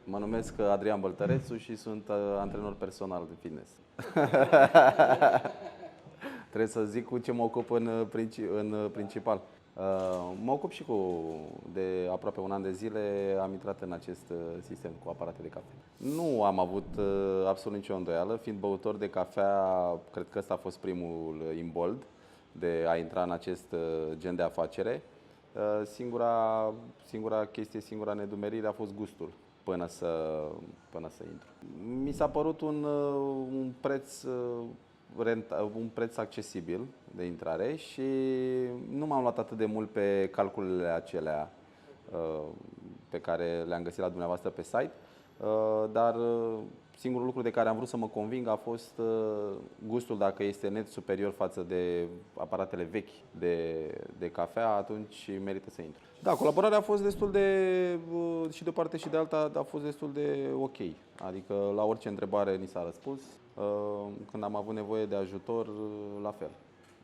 Mă numesc Adrian Băltărețu și sunt antrenor personal de fitness. Trebuie să zic cu ce mă ocup în principal. Mă ocup și de aproape un an de zile, am intrat în acest sistem cu aparate de cafea. Nu am avut absolut nicio îndoială, fiind băutor de cafea, cred că ăsta a fost primul imbold de a intra în acest gen de afacere. Singura chestie, singura nedumerire a fost gustul până să intru. Mi s-a părut un preț accesibil de intrare și nu m-am luat atât de mult pe calculele acelea pe care le-am găsit la dumneavoastră pe site, dar singurul lucru de care am vrut să mă conving a fost gustul. Dacă este net superior față de aparatele vechi de cafea, atunci merită să intru. Da, colaborarea a fost destul și de o parte și de alta, a fost destul de ok. Adică la orice întrebare ni s-a răspuns. Când am avut nevoie de ajutor, la fel.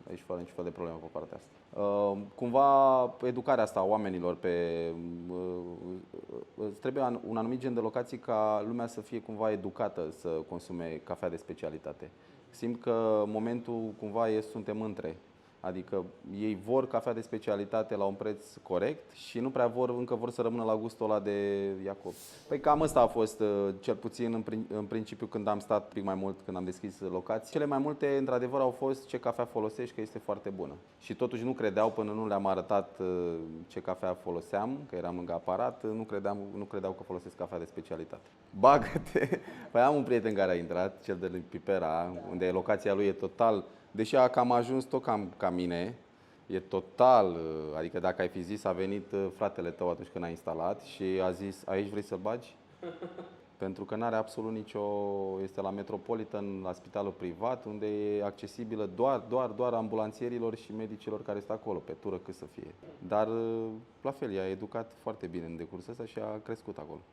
Aici fără niciun fel de problemă pe partea asta. Cumva educarea asta a oamenilor trebuie un anumit gen de locații ca lumea să fie cumva educată să consume cafea de specialitate. Simt că momentul cumva suntem între. Adică ei vor cafea de specialitate la un preț corect și nu prea încă vor să rămână la gustul ăla de Iacob. Păi cam ăsta a fost, cel puțin în principiu, când am stat pic mai mult, când am deschis locații. Cele mai multe, într-adevăr, au fost ce cafea folosești, că este foarte bună. Și totuși nu credeau până nu le-am arătat ce cafea foloseam, că eram lângă aparat, nu credeau că folosesc cafea de specialitate. Bagă-te! Păi am un prieten care a intrat, cel de la Pipera, unde locația lui e total. Deși a cam ajuns tot ca mine, e total, adică dacă ai fi zis, a venit fratele tău atunci când a instalat și a zis, aici vrei să-l bagi? Pentru că n-are absolut este la Metropolitan, la spitalul privat, unde e accesibilă doar ambulanțierilor și medicilor care stă acolo, pe tură cât să fie. Dar, la fel, i-a educat foarte bine în decursul ăsta și a crescut acolo.